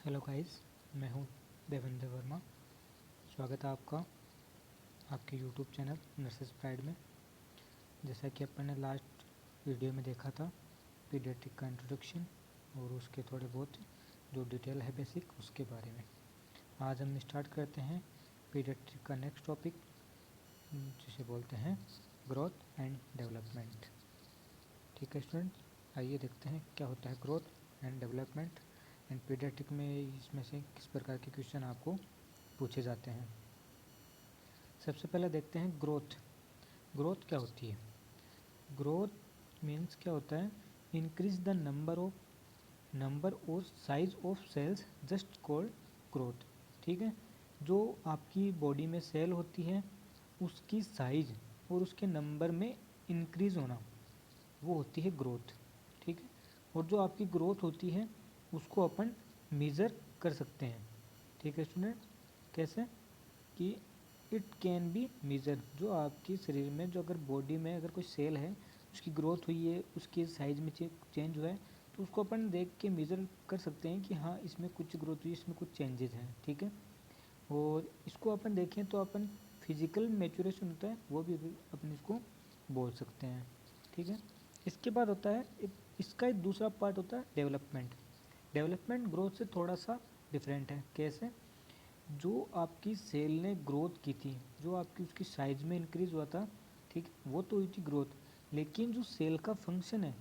Hello guys, मैं हूं देवेंद्र वर्मा। स्वागत है आपका आपके यूट्यूब चैनल नर्सेस प्राइड में। जैसा कि अपन ने लास्ट वीडियो में देखा था पीडियाट्रिक का इंट्रोडक्शन और उसके थोड़े बहुत जो डिटेल है बेसिक उसके बारे में। आज हम स्टार्ट करते हैं पीडियाट्रिक का नेक्स्ट टॉपिक, जिसे बोलते हैं ग्रोथ एंड डेवलपमेंट। ठीक है स्टूडेंट्स, आइए देखते हैं क्या होता है growth and development and paediatric में इसमें से किस प्रकार के क्वेश्चन आपको पूछे जाते हैं। सबसे पहले देखते हैं ग्रोथ। ग्रोथ क्या होती है? ग्रोथ मीन्स क्या होता है? इंक्रीज द नंबर और size of cells just called growth. ठीक है, जो आपकी बॉडी में सेल होती है उसकी साइज और उसके नंबर में इंक्रीज होना वो होती है ग्रोथ। ठीक है, और जो आपकी ग्रोथ होती है उसको अपन मेज़र कर सकते हैं। ठीक है स्टूडेंट, कैसे कि इट कैन बी मेज़र। जो आपके शरीर में जो अगर बॉडी में अगर कोई सेल है उसकी ग्रोथ हुई है, उसके साइज में चेंज हुआ है, तो उसको अपन देख के मेज़र कर सकते हैं कि हाँ इसमें कुछ ग्रोथ हुई, इसमें कुछ चेंजेस हैं। ठीक है, और इसको अपन देखें तो अपन फिजिकल मैच्योरेशन होता है वो भी अपन इसको बोल सकते हैं। ठीक है, इसके बाद होता है इसका एक दूसरा पार्ट होता है डेवलपमेंट। डेवलपमेंट ग्रोथ से थोड़ा सा डिफरेंट है। कैसे? जो आपकी सेल ने ग्रोथ की थी, जो आपकी उसकी साइज में इंक्रीज हुआ था, ठीक, वो तो हुई थी ग्रोथ। लेकिन जो सेल का फंक्शन है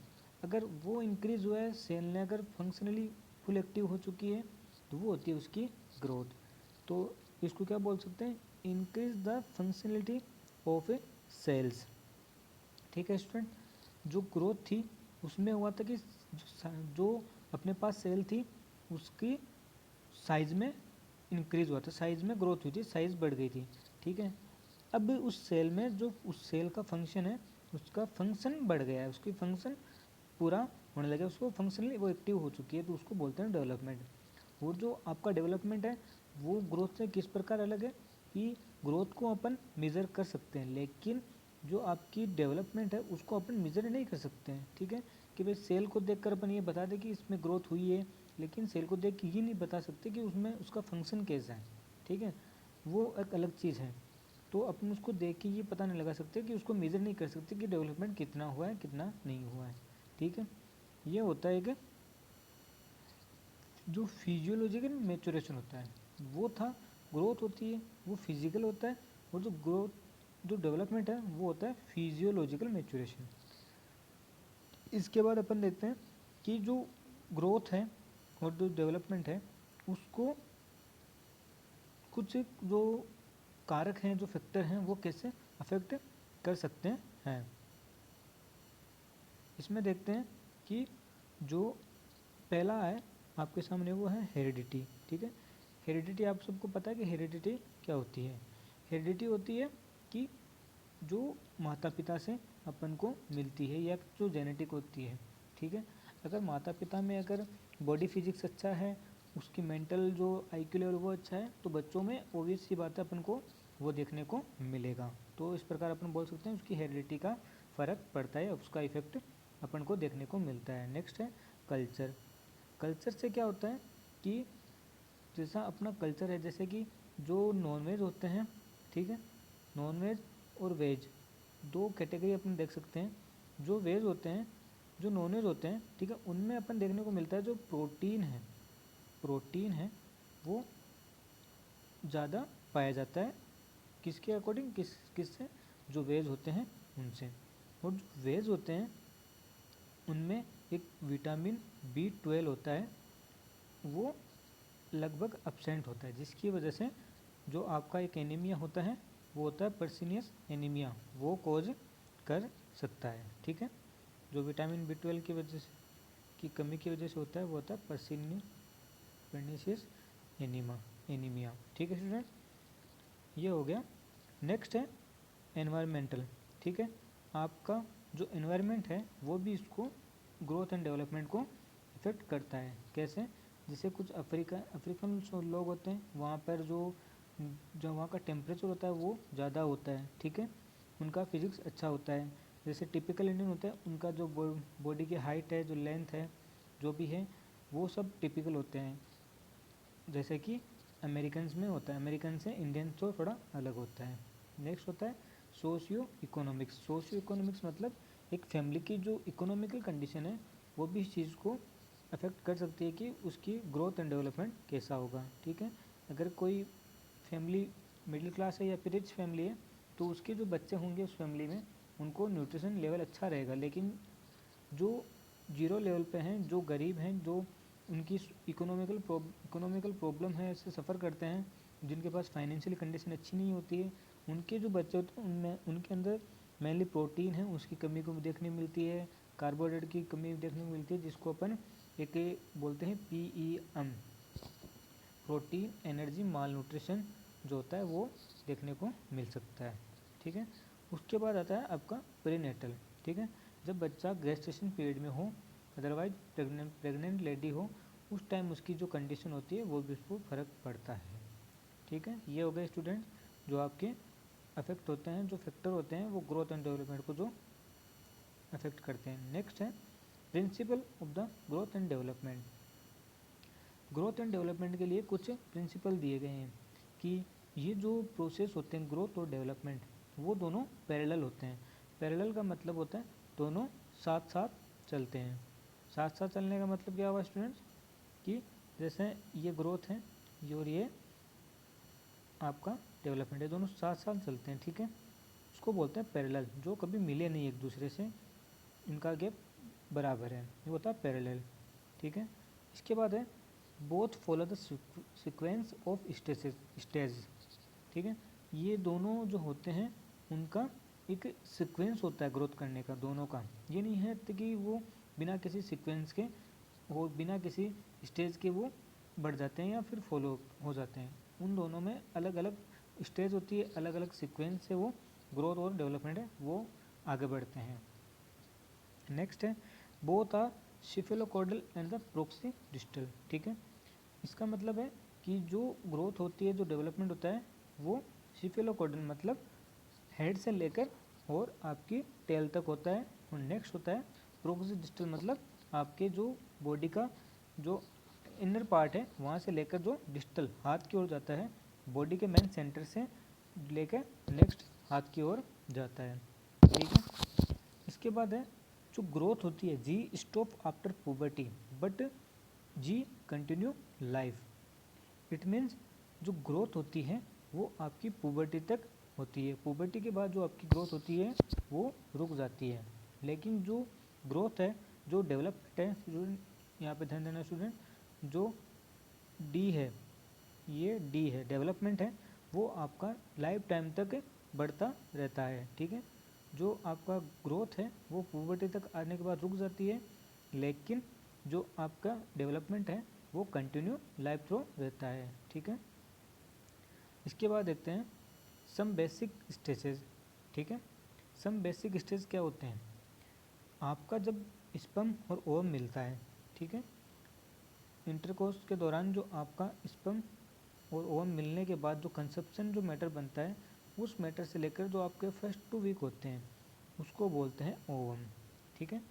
अगर वो इंक्रीज हुआ है, सेल ने अगर फंक्शनली फुल एक्टिव हो चुकी है, तो वो होती है उसकी ग्रोथ। तो इसको क्या बोल सकते हैं? Increase the functionality of a cells. ठीक है स्टूडेंट, जो ग्रोथ थी उसमें हुआ था कि जो अपने पास सेल थी उसकी साइज में इंक्रीज हुआ था, साइज में ग्रोथ हुई थी, साइज बढ़ गई थी। ठीक है, अब उस सेल में जो उस सेल का फंक्शन है उसका फंक्शन बढ़ गया है, उसकी फंक्शन पूरा होने लगा, उसको फंक्शनली वो एक्टिव हो चुकी है, तो उसको बोलते हैं डेवलपमेंट। और जो आपका डेवलपमेंट है वो ग्रोथ से किस प्रकार अलग है कि ग्रोथ को अपन मेज़र कर सकते हैं, लेकिन जो आपकी डेवलपमेंट है उसको अपन मेज़र नहीं कर सकते हैं। ठीक है, कि भाई सेल को देखकर अपन ये बता दें कि इसमें ग्रोथ हुई है, लेकिन सेल को देख के ये नहीं बता सकते कि उसमें उसका फंक्शन कैसा है। ठीक है, वो एक अलग चीज़ है। तो अपन उसको देख के ये पता नहीं लगा सकते कि उसको मेज़र नहीं कर सकते कि डेवलपमेंट कितना हुआ है कितना नहीं हुआ है। ठीक है, ये होता है कि जो फिजियोलॉजिकल मैच्योरेशन होता है वो था, ग्रोथ होती है वो फिजिकल होता है, और जो डेवलपमेंट है वो होता है फिजियोलॉजिकल मैच्योरेशन। इसके बाद अपन देखते हैं कि जो ग्रोथ है और जो डेवलपमेंट है उसको कुछ जो कारक हैं, जो फैक्टर हैं, वो कैसे अफेक्ट कर सकते हैं। इसमें देखते हैं कि जो पहला है आपके सामने वो है हेरिडिटी। ठीक है, हेरिडिटी आप सबको पता है कि हेरिडिटी क्या होती है? हेरिडिटी होती है कि जो माता पिता से अपन को मिलती है या जो जेनेटिक होती है। ठीक है, अगर माता पिता में अगर बॉडी फिजिक्स अच्छा है, उसकी मेंटल जो आईक्यू लेवल वो अच्छा है, तो बच्चों में ओबियस सी बात है अपन को वो देखने को मिलेगा। तो इस प्रकार अपन बोल सकते हैं उसकी हेरिडिटी का फ़र्क पड़ता है, उसका इफेक्ट अपन को देखने को मिलता है। नेक्स्ट है कल्चर। कल्चर से क्या होता है कि जैसा अपना कल्चर है, जैसे कि जो नॉनवेज होते हैं, ठीक है, नॉनवेज और वेज दो कैटेगरी अपन देख सकते हैं। जो वेज होते हैं, जो नॉनवेज होते हैं, ठीक है, उनमें अपन देखने को मिलता है जो प्रोटीन है वो ज़्यादा पाया जाता है। किसके अकॉर्डिंग, किससे? जो वेज होते हैं उनसे। और जो वेज होते हैं उनमें एक विटामिन B12 होता है, वो लगभग एब्सेंट होता है, जिसकी वजह से जो आपका एक एनीमिया होता है वो होता है पर्सिनियस एनीमिया, वो कॉज कर सकता है। ठीक है, जो विटामिन B12 की वजह से की कमी की वजह से होता है वो होता है पर्निशियस एनीमिया। ठीक है स्टूडेंट, ये हो गया। नेक्स्ट है एनवायरमेंटल। ठीक है, आपका जो एनवायरनमेंट है वो भी इसको ग्रोथ एंड डेवलपमेंट को इफेक्ट करता है। कैसे? जैसे कुछ अफ्रीकन जो लोग होते हैं वहाँ पर जो वहाँ का टेम्परेचर होता है वो ज़्यादा होता है। ठीक है, उनका फिजिक्स अच्छा होता है। जैसे टिपिकल इंडियन होता है, उनका जो बॉडी की हाइट है, जो लेंथ है, जो भी है, वो सब टिपिकल होते हैं। जैसे कि अमेरिकन्स में होता है, अमेरिकन से इंडियन तो थोड़ा अलग होता है। नेक्स्ट होता है सोशियो इकोनॉमिक्स। सोशियो इकोनॉमिक्स मतलब एक फैमिली की जो इकोनॉमिकल कंडीशन है वो भी इस चीज़ को अफेक्ट कर सकती है कि उसकी ग्रोथ एंड डेवलपमेंट कैसा होगा। ठीक है, अगर कोई फैमिली मिडिल क्लास है या फिर रिच फैमिली है तो उसके जो बच्चे होंगे उस फैमिली में उनको न्यूट्रिशन लेवल अच्छा रहेगा, लेकिन जो जीरो लेवल पे हैं, जो गरीब हैं, जो उनकी इकोनॉमिकल प्रॉब्लम है, इससे सफ़र करते हैं, जिनके पास फाइनेंशियल कंडीशन अच्छी नहीं होती है, उनके जो बच्चे होते हैं उनमें उनके अंदर मेनली प्रोटीन है उसकी कमी को देखने मिलती है, कार्बोहाइड्रेट की कमी देखने को मिलती है, जिसको अपन एक बोलते हैं PEM, प्रोटीन एनर्जी माल न्यूट्रिशन जो होता है वो देखने को मिल सकता है। ठीक है, उसके बाद आता है आपका प्रीनेटल। ठीक है, जब बच्चा गेस्टेशन पीरियड में हो, अदरवाइज प्रेग्नेंट लेडी हो, उस टाइम उसकी जो कंडीशन होती है वो भी उसको फ़र्क पड़ता है। ठीक है, ये हो गए स्टूडेंट जो आपके अफेक्ट होते हैं, जो फैक्टर होते हैं वो ग्रोथ एंड डेवलपमेंट को जो अफेक्ट करते हैं। नेक्स्ट है principle of the growth and development. Growth and development के लिए कुछ प्रिंसिपल दिए गए हैं कि ये जो प्रोसेस होते हैं ग्रोथ और डेवलपमेंट वो दोनों पैरेलल होते हैं। पैरेलल का मतलब होता है दोनों साथ साथ चलते हैं। साथ साथ चलने का मतलब क्या हुआ स्टूडेंट्स कि जैसे ये ग्रोथ है और ये आपका डेवलपमेंट है, दोनों साथ साथ चलते हैं। ठीक है, उसको बोलते हैं पैरेलल, जो कभी मिले नहीं एक दूसरे से, इनका गैप बराबर है, ये होता है पैरेलल। ठीक है, इसके बाद है both follow the sequence of stage. ठीक है, ये दोनों जो होते हैं उनका एक सीक्वेंस होता है ग्रोथ करने का दोनों का। ये नहीं है कि वो बिना किसी सीक्वेंस के और बिना किसी स्टेज के वो बढ़ जाते हैं या फिर फॉलो हो जाते हैं। उन दोनों में अलग अलग स्टेज होती है, अलग अलग सीक्वेंस से वो ग्रोथ और डेवलपमेंट है वो आगे बढ़ते हैं। नेक्स्ट है both are cephalocaudal and the proximodistal. ठीक है, इसका मतलब है कि जो ग्रोथ होती है, जो डेवलपमेंट होता है वो सिफेलोकॉर्डल मतलब हेड से लेकर और आपकी टेल तक होता है। और नेक्स्ट होता है प्रोक्सी डिस्टल मतलब आपके जो बॉडी का जो इनर पार्ट है वहाँ से लेकर जो डिस्टल हाथ की ओर जाता है, बॉडी के मेन सेंटर से लेकर नेक्स्ट हाथ की ओर जाता है। ठीक है, इसके बाद है जो ग्रोथ होती है G stop after puberty but G continue life. It means जो ग्रोथ होती है वो आपकी पुबर्टी तक होती है, पुबर्टी के बाद जो आपकी ग्रोथ होती है वो रुक जाती है। लेकिन जो ग्रोथ है, जो डेवलपमेंट है स्टूडेंट, यहाँ पे ध्यान देना स्टूडेंट, जो डी है, ये डी है डेवलपमेंट है, वो आपका लाइफ टाइम तक बढ़ता रहता है। ठीक है, जो आपका ग्रोथ है वो पुबर्टी तक आने के बाद रुक जाती है, लेकिन जो आपका डेवलपमेंट है वो कंटिन्यू लाइफ थ्रू रहता है। ठीक है, इसके बाद देखते हैं सम बेसिक स्टेजेस। ठीक है, सम बेसिक स्टेज क्या होते हैं, आपका जब स्पर्म और ओवम मिलता है, ठीक है, इंटरकोर्स के दौरान जो आपका स्पर्म और ओवम मिलने के बाद जो कंसेप्शन जो मैटर बनता है, उस मैटर से लेकर जो आपके फर्स्ट 2 वीक होते हैं उसको बोलते हैं ओवम। ठीक है,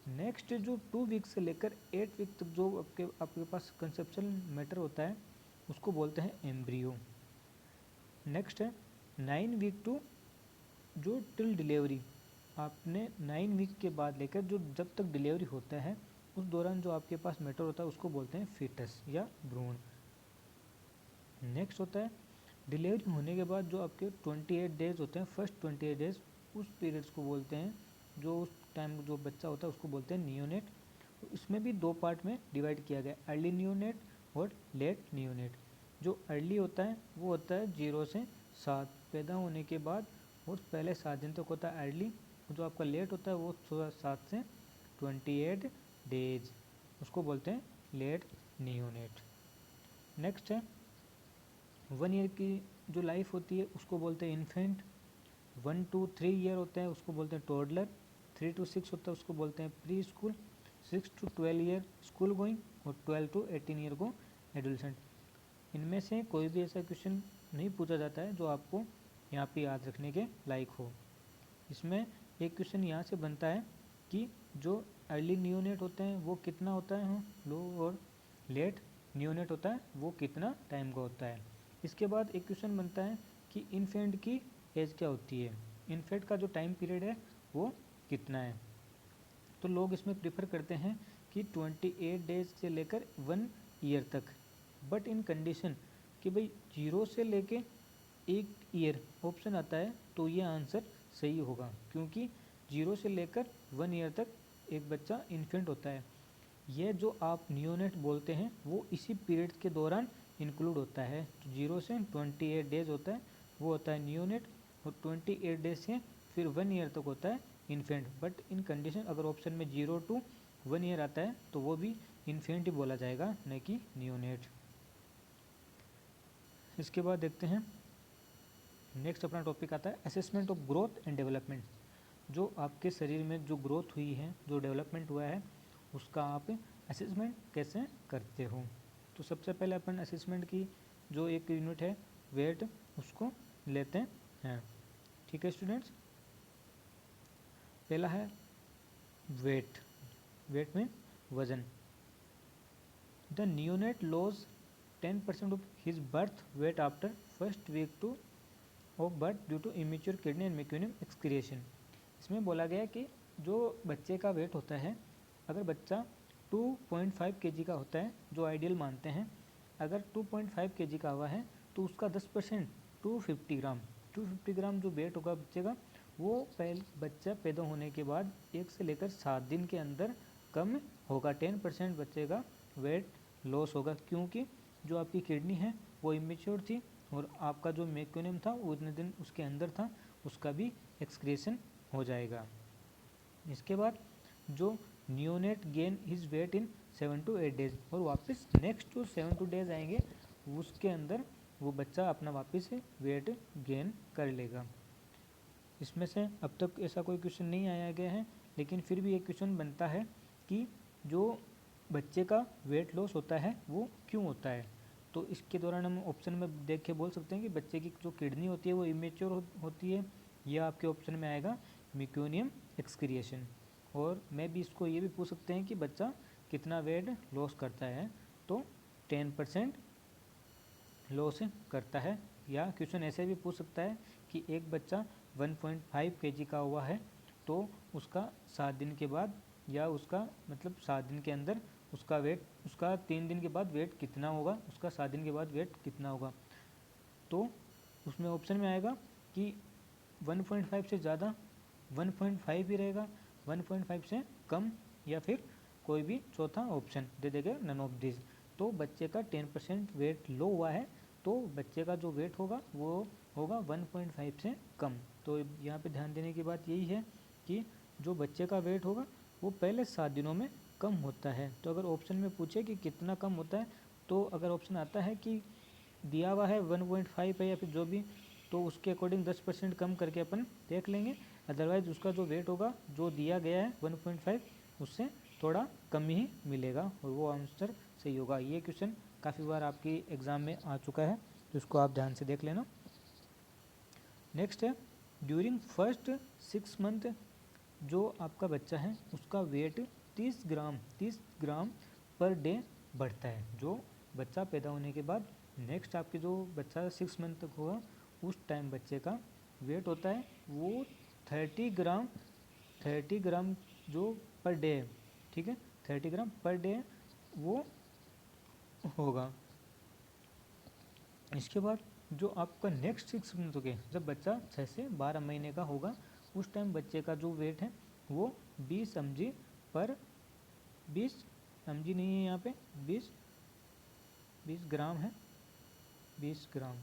नेक्स्ट जो 2 वीक से लेकर 8 वीक तक जो आपके पास कंसेप्शन मैटर होता है उसको बोलते हैं एम्ब्रियो। नेक्स्ट है 9 वीक टू जो टिल डिलीवरी, आपने 9 वीक के बाद लेकर जो जब तक डिलीवरी होता है उस दौरान जो आपके पास मैटर होता है उसको बोलते हैं फीटस या भ्रूण। नेक्स्ट होता है डिलीवरी होने के बाद जो आपके 28 डेज होते हैं, फर्स्ट 28 डेज, उस पीरियड्स को बोलते हैं, जो उस टाइम जो बच्चा होता है उसको बोलते हैं नियोनेट। तो इसमें भी 2 पार्ट में डिवाइड किया गया, अर्ली नियोनेट और लेट नियोनेट। जो अर्ली होता है वो होता है 0 से 7 पैदा होने के बाद, और पहले 7 दिन तक होता है अर्ली। जो आपका लेट होता है वो 7 से 28 डेज, उसको बोलते हैं लेट नियोनेट। नेक्स्ट है 1 ईयर की जो लाइफ होती है उसको बोलते हैं इन्फेंट। 1 to 3 ईयर होता है उसको बोलते हैं टोडलर। 3 to 6 होता है उसको बोलते हैं pre school. 6 to 12 year school going, और 12 to 18 ईयर को एडोलसेंट। इनमें से कोई भी ऐसा क्वेश्चन नहीं पूछा जाता है जो आपको यहाँ पे याद रखने के लायक हो। इसमें एक क्वेश्चन यहाँ से बनता है कि जो अर्ली नियोनेट होते हैं वो कितना होता है लो, और लेट नियोनेट होता है वो कितना टाइम का होता है। इसके बाद एक क्वेश्चन बनता है कि इन्फेंट की एज क्या होती है, इन्फेंट का जो टाइम पीरियड है वो कितना है। तो लोग इसमें प्रीफर करते हैं कि 28 डेज से लेकर 1 ईयर तक, बट इन कंडीशन कि भाई 0 से लेके 1 ईयर ऑप्शन आता है तो ये आंसर सही होगा, क्योंकि 0 से लेकर 1 ईयर तक एक बच्चा इन्फेंट होता है। यह जो आप नियोनेट बोलते हैं वो इसी पीरियड के दौरान इंक्लूड होता है। तो 0 से 28 डेज होता है वो होता है नियोनेट, और 28 डेज से फिर 1 ईयर तक होता है इन्फेंट। बट इन कंडीशन अगर ऑप्शन में 0 to 1 ईयर आता है तो वो भी इन्फेंट ही बोला जाएगा, न कि नियोनेट। इसके बाद देखते हैं नेक्स्ट अपना टॉपिक आता है assessment of growth and development. जो आपके शरीर में जो ग्रोथ हुई है, जो डेवलपमेंट हुआ है, उसका आप असेसमेंट कैसे करते हो। तो सबसे पहले अपन असेसमेंट की जो एक यूनिट है वेट, उसको लेते हैं। ठीक है स्टूडेंट्स, पहला है वेट। वेट में वजन। The neonate loses 10% of his birth weight after first week two of birth due to immature kidney and meconium excretion. इसमें बोला गया कि जो बच्चे का वेट होता है, अगर बच्चा 2.5 kg का होता है, जो आइडियल मानते हैं, अगर 2.5 kg का हुआ है तो उसका 10% 250 ग्राम जो वेट होगा बच्चे का, वो बच्चा पैदा होने के बाद 1 से लेकर 7 दिन के अंदर कम होगा। 10% बच्चे का वेट लॉस होगा, क्योंकि जो आपकी किडनी है वो इमेच्योर थी और आपका जो मेक्यूनियम था वो उतने दिन उसके अंदर था, उसका भी एक्सक्रेशन हो जाएगा। इसके बाद जो neonate gain his weight in 7 to 8 days, और वापस नेक्स्ट जो 7 to 8 डेज आएंगे उसके अंदर वो बच्चा अपना वापस से वेट गेन कर लेगा। इसमें से अब तक ऐसा कोई क्वेश्चन नहीं आया गया है, लेकिन फिर भी एक क्वेश्चन बनता है कि जो बच्चे का वेट लॉस होता है वो क्यों होता है। तो इसके दौरान हम ऑप्शन में देख के बोल सकते हैं कि बच्चे की जो किडनी होती है वो इमेच्योर होती है, या आपके ऑप्शन में आएगा मेक्यूनियम एक्सक्रिएशन। और मैं भी इसको ये भी पूछ सकते हैं कि बच्चा कितना वेट लॉस करता है, तो 10% लॉस करता है। या क्वेश्चन ऐसे भी पूछ सकता है कि एक बच्चा 1.5 kg का हुआ है तो उसका 7 दिन के बाद, या उसका मतलब 7 दिन के अंदर उसका वेट, उसका 3 दिन के बाद वेट कितना होगा, उसका 7 दिन के बाद वेट कितना होगा। तो उसमें ऑप्शन में आएगा कि 1.5 से ज़्यादा, 1.5 ही रहेगा, 1.5 से कम, या फिर कोई भी चौथा ऑप्शन दे देगा, नन ऑफ दिस। तो बच्चे का 10% वेट लो हुआ है तो बच्चे का जो वेट होगा वो होगा 1.5 से कम। तो यहाँ पे ध्यान देने की बात यही है कि जो बच्चे का वेट होगा वो पहले 7 दिनों में कम होता है। तो अगर ऑप्शन में पूछे कि कितना कम होता है, तो अगर ऑप्शन आता है कि दिया हुआ है 1.5 है या फिर जो भी, तो उसके अकॉर्डिंग 10% कम करके अपन देख लेंगे। अदरवाइज उसका जो वेट होगा जो दिया गया है 1.5, उससे थोड़ा कम ही मिलेगा और वो आंसर सही होगा। ये क्वेश्चन काफ़ी बार आपकी एग्ज़ाम में आ चुका है, तो इसको आप ध्यान से देख लेना। नेक्स्ट है ड्यूरिंग फर्स्ट 6 मंथ जो आपका बच्चा है उसका वेट 30 ग्राम पर डे बढ़ता है। जो बच्चा पैदा होने के बाद नेक्स्ट आपके जो बच्चा 6 मंथ तक होगा उस टाइम बच्चे का वेट होता है वो 30 ग्राम जो पर डे है, ठीक है, 30 ग्राम पर डे वो होगा। इसके बाद जो आपका नेक्स्ट 6 मंथ के जब बच्चा 6 से 12 महीने का होगा उस टाइम बच्चे का जो वेट है वो 20 mg पर 20 mg नहीं है यहाँ पे, 20 ग्राम है, 20 ग्राम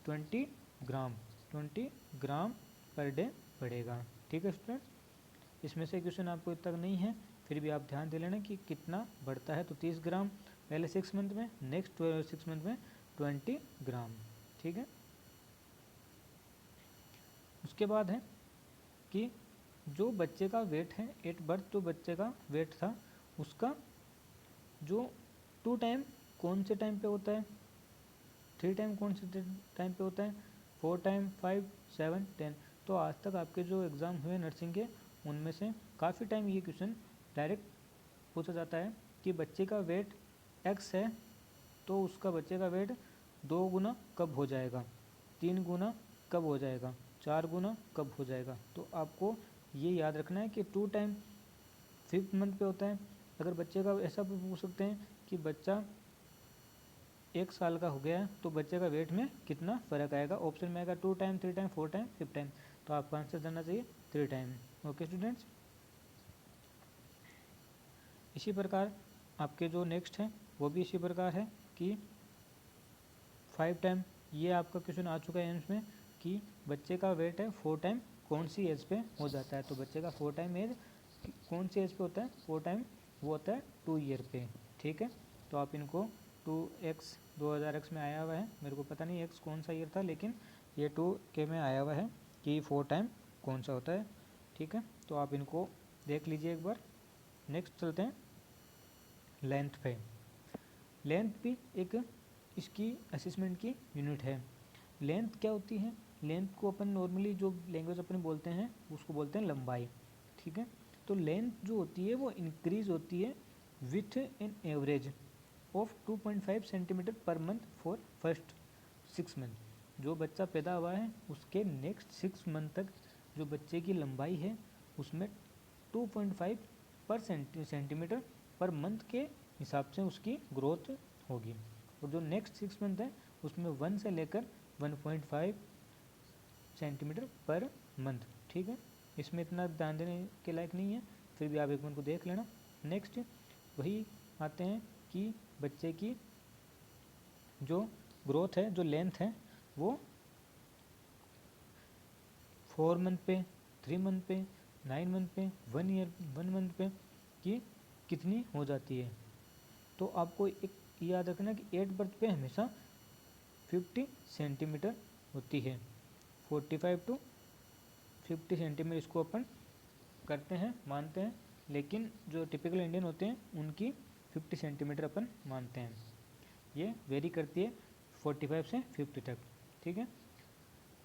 20 ग्राम पर डे बढ़ेगा। ठीक है स्टूडेंट, इसमें से क्वेश्चन आपको इतना नहीं है, फिर भी आप ध्यान दे लेना कि कितना बढ़ता है। तो 30 ग्राम पहले 6 मंथ में, नेक्स्ट 6 मंथ में 20 ग्राम। ठीक है, उसके बाद है कि जो बच्चे का वेट है एट बर्थ, जो बच्चे का वेट था उसका जो 2 टाइम कौन से टाइम पे होता है, 3 टाइम कौन से टाइम पे होता है, 4 टाइम, 5, 7, 10। तो आज तक आपके जो एग्ज़ाम हुए नर्सिंग के उनमें से काफ़ी टाइम ये क्वेश्चन डायरेक्ट पूछा जाता है कि बच्चे का वेट x है तो उसका बच्चे का वेट 2 गुना कब हो जाएगा, 3 गुना कब हो जाएगा, 4 गुना कब हो जाएगा। तो आपको ये याद रखना है कि 2 टाइम 5th मंथ पे होता है। अगर बच्चे का ऐसा भी पूछ सकते हैं कि बच्चा 1 साल का हो गया है तो बच्चे का वेट में कितना फ़र्क आएगा। ऑप्शन में आएगा 2 टाइम, 3 टाइम, 4 टाइम, 5 टाइम। तो आपका आंसर जाना चाहिए 3 टाइम। ओके स्टूडेंट्स, इसी प्रकार आपके जो नेक्स्ट है वो भी इसी प्रकार है कि 5 टाइम। ये आपका क्वेश्चन आ चुका है एम्स में कि बच्चे का वेट है 4 टाइम कौन सी एज पे हो जाता है। तो बच्चे का 4 टाइम एज कौन सी एज पे होता है, 4 टाइम वो होता है 2 ईयर पे। ठीक है, तो आप इनको 2x 2000x में आया हुआ है, मेरे को पता नहीं x कौन सा ईयर था, लेकिन ये 2 के में आया हुआ है कि 4 टाइम कौन सा होता है। ठीक है, तो आप इनको देख लीजिए एक बार। नेक्स्ट चलते हैं लेंथ पे। लेंथ भी एक इसकी असेसमेंट की यूनिट है। लेंथ क्या होती है, लेंथ को अपन नॉर्मली जो लैंग्वेज अपन बोलते हैं उसको बोलते हैं लंबाई। ठीक है, तो लेंथ जो होती है वो इंक्रीज होती है with an average of 2.5 centimetre per month for first 6 month. जो बच्चा पैदा हुआ है उसके नेक्स्ट 6 मंथ तक जो बच्चे की लंबाई है उसमें 2.5 पर सेंटीमीटर पर मंथ के हिसाब से उसकी ग्रोथ होगी। और जो नेक्स्ट 6 मंथ है उसमें 1 से लेकर 1.5 सेंटीमीटर पर मंथ। ठीक है, इसमें इतना ध्यान देने के लायक नहीं है, फिर भी आप एक बार को देख लेना। नेक्स्ट वही आते हैं कि बच्चे की जो ग्रोथ है, जो लेंथ है वो 4 मंथ पे, 3 मंथ पे, 9 मंथ पे, 1 ईयर 1 मंथ पे कि कितनी हो जाती है। तो आपको एक याद रखना कि 8 बर्थ पे हमेशा 50 सेंटीमीटर होती है। 45 टू 50 सेंटीमीटर इसको अपन करते हैं, मानते हैं, लेकिन जो टिपिकल इंडियन होते हैं उनकी 50 सेंटीमीटर अपन मानते हैं। ये वेरी करती है 45 से 50 तक। ठीक है,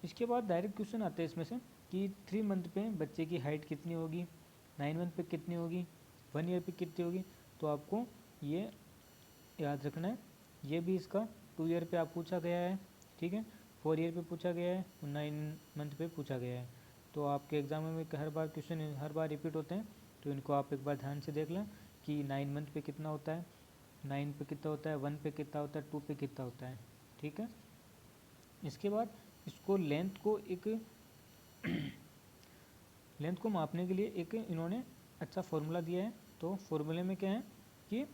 इसके बाद डायरेक्ट क्वेश्चन आते हैं इसमें से कि 3 मंथ पे बच्चे की हाइट कितनी होगी, 9 मंथ पे कितनी होगी, 1 ईयर पे कितनी होगी। तो आपको ये याद रखना है, ये भी इसका 2 ईयर पे आप पूछा गया है। ठीक है, 4 ईयर पे पूछा गया है और 9 मंथ पे पूछा गया है। तो आपके एग्जाम में हर बार क्वेश्चन हर बार रिपीट होते हैं, तो इनको आप एक बार ध्यान से देख लें कि 9 मंथ पे कितना होता है, 9 पे कितना होता है, 1 पे कितना होता है, 2 पे कितना होता है। ठीक है, इसके बाद इसको लेंथ को एक लेंथ को मापने के लिए एक इन्होंने अच्छा फॉर्मूला दिया है। तो फॉर्मूले में क्या है कि